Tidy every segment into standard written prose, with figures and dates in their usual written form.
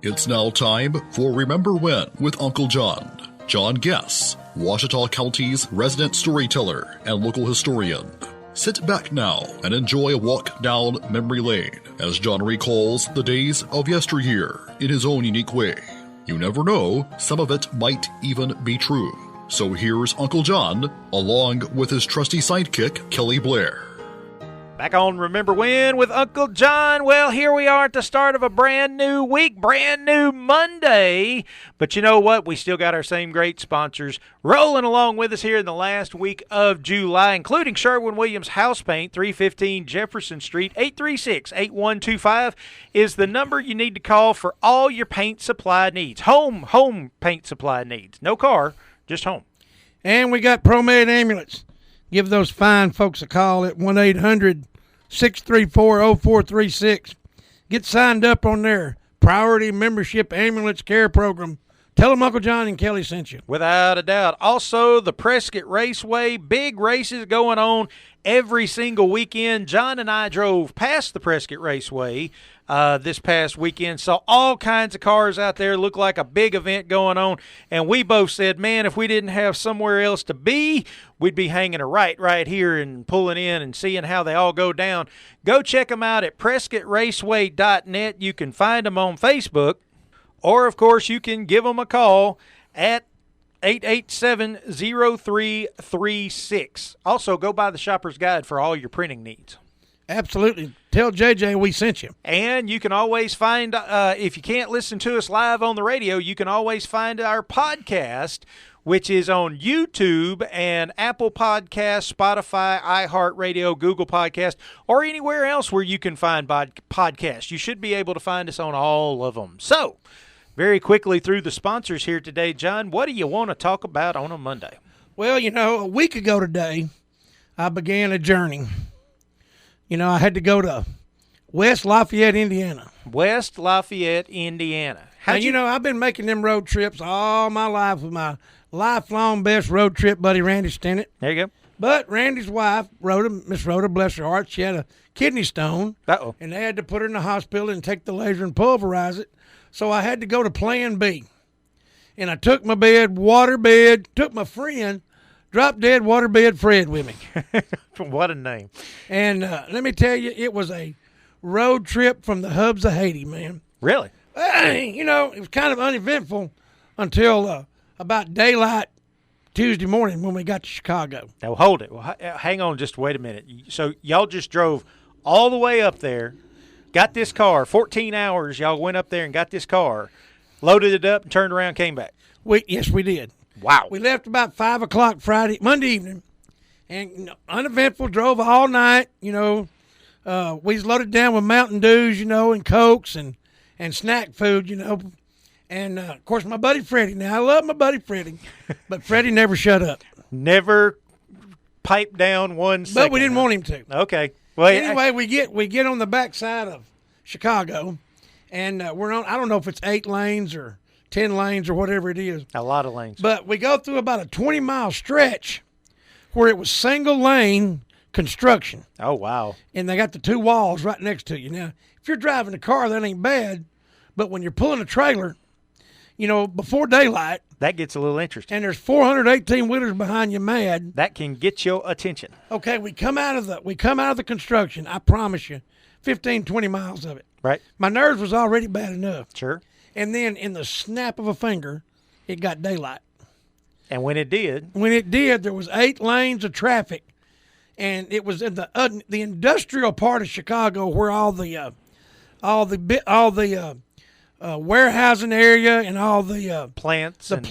It's now time for Remember When with Uncle John. John Guess, Ouachita County's resident storyteller and local historian. Sit back now and enjoy a walk down memory lane as John recalls the days of yesteryear in his own unique way. You never know, some of it might even be true. So here's Uncle John, along with his trusty sidekick, Kelly Blair. Back on Remember When with Uncle John. Well, here we are at the start of a brand new week, brand new Monday. But you know what? We still got our same great sponsors rolling along with us here in the last week of July, including Sherwin-Williams House Paint, 315 Jefferson Street. 836-8125 is the number you need to call for all your paint supply needs. Home paint supply needs. No car, just home. And we got ProMed Ambulance. Give those fine folks a call at 1-800-634-0436. Get signed up on their Priority Membership Ambulance Care Program. Tell them Uncle John and Kelly sent you. Without a doubt. Also, the Prescott Raceway, big races going on every single weekend. John and I drove past the Prescott Raceway this past weekend, saw all kinds of cars out there, looked like a big event going on, and we both said, man, if we didn't have somewhere else to be, we'd be hanging a right here and pulling in and seeing how they all go down. Go check them out at PrescottRaceway.net. You can find them on Facebook, or, of course, you can give them a call at 887-0336. Also, go buy the Shopper's Guide for all your printing needs. Absolutely. Tell JJ we sent you. And you can always find, if you can't listen to us live on the radio, you can always find our podcast, which is on YouTube and Apple Podcasts, Spotify, iHeartRadio, Google Podcast, or anywhere else where you can find podcasts. You should be able to find us on all of them. So, very quickly through the sponsors here today, John, what do you want to talk about on a Monday? Well, a week ago today, I began a journey. I had to go to West Lafayette, Indiana. West Lafayette, Indiana. I've been making them road trips all my life with my lifelong best road trip buddy, Randy Stennett. There you go. But Randy's wife, Miss Rhoda, bless her heart, she had a kidney stone. Uh-oh. And they had to put her in the hospital and take the laser and pulverize it. So I had to go to Plan B. And I took my waterbed, took my friend, drop dead waterbed Fred with me. What a name. And let me tell you, it was a road trip from the hubs of Haiti, man. Really? It was kind of uneventful until about daylight Tuesday morning when we got to Chicago. Now, hold it. Well, hang on just wait a minute. So y'all just drove all the way up there, got this car, 14 hours, y'all went up there and got this car, loaded it up and turned around, came back. Yes, we did. Wow. We left about 5 o'clock Monday evening, and uneventful, drove all night. We was loaded down with Mountain Dews, and Cokes and snack food, And, of course, my buddy Freddie. Now, I love my buddy Freddie, but Freddie never shut up. Never piped down one second. But we didn't want him to. Okay. Well, anyway, we get on the backside of Chicago, and we're on, I don't know if it's 8 lanes or 10 lanes or whatever it is. A lot of lanes. But we go through about a 20-mile stretch where it was single-lane construction. Oh, wow. And they got the 2 walls right next to you. Now, if you're driving a car, that ain't bad. But when you're pulling a trailer, before daylight. That gets a little interesting. And there's 418-wheelers behind you mad. That can get your attention. Okay, we come out of the construction, I promise you, 15, 20 miles of it. Right. My nerves was already bad enough. Sure. And then in the snap of a finger, it got daylight. And when it did, there was 8 lanes of traffic, and it was in the industrial part of Chicago where all the warehousing area and all the plants, and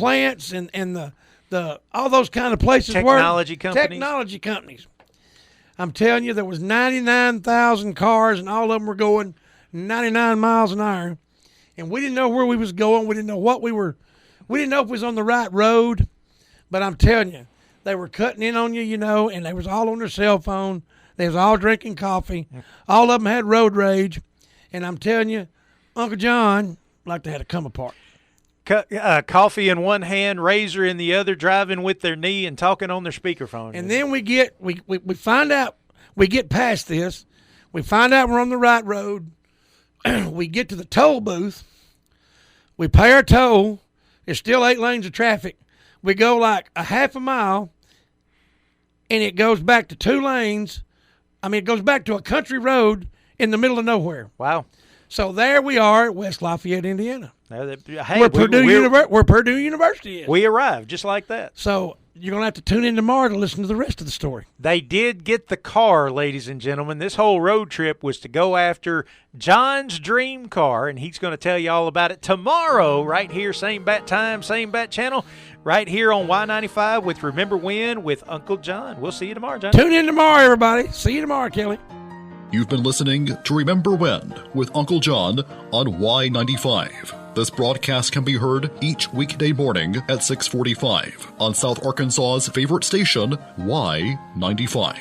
the all those kind of places. Technology companies. I'm telling you, there was 99,000 cars, and all of them were going 99 miles an hour. And we didn't know where we was going. We didn't know we didn't know if we was on the right road. But I'm telling you, they were cutting in on you, and they was all on their cell phone. They was all drinking coffee. All of them had road rage. And I'm telling you, Uncle John like they had to come apart. Coffee in one hand, razor in the other, driving with their knee and talking on their speakerphone. And then we find out, we get past this. We find out we're on the right road. We get to the toll booth. We pay our toll. There's still 8 lanes of traffic. We go like a half a mile, and it goes back to 2 lanes. I mean, it goes back to a country road in the middle of nowhere. Wow. So there we are at West Lafayette, Indiana. Hey, where Purdue University is. We arrived just like that. So you're going to have to tune in tomorrow to listen to the rest of the story. They did get the car, ladies and gentlemen. This whole road trip was to go after John's dream car, and he's going to tell you all about it tomorrow right here, same bat time, same bat channel, right here on Y95 with Remember When with Uncle John. We'll see you tomorrow, John. Tune in tomorrow, everybody. See you tomorrow, Kelly. You've been listening to Remember When with Uncle John on Y95. This broadcast can be heard each weekday morning at 6:45 on South Arkansas's favorite station, Y95.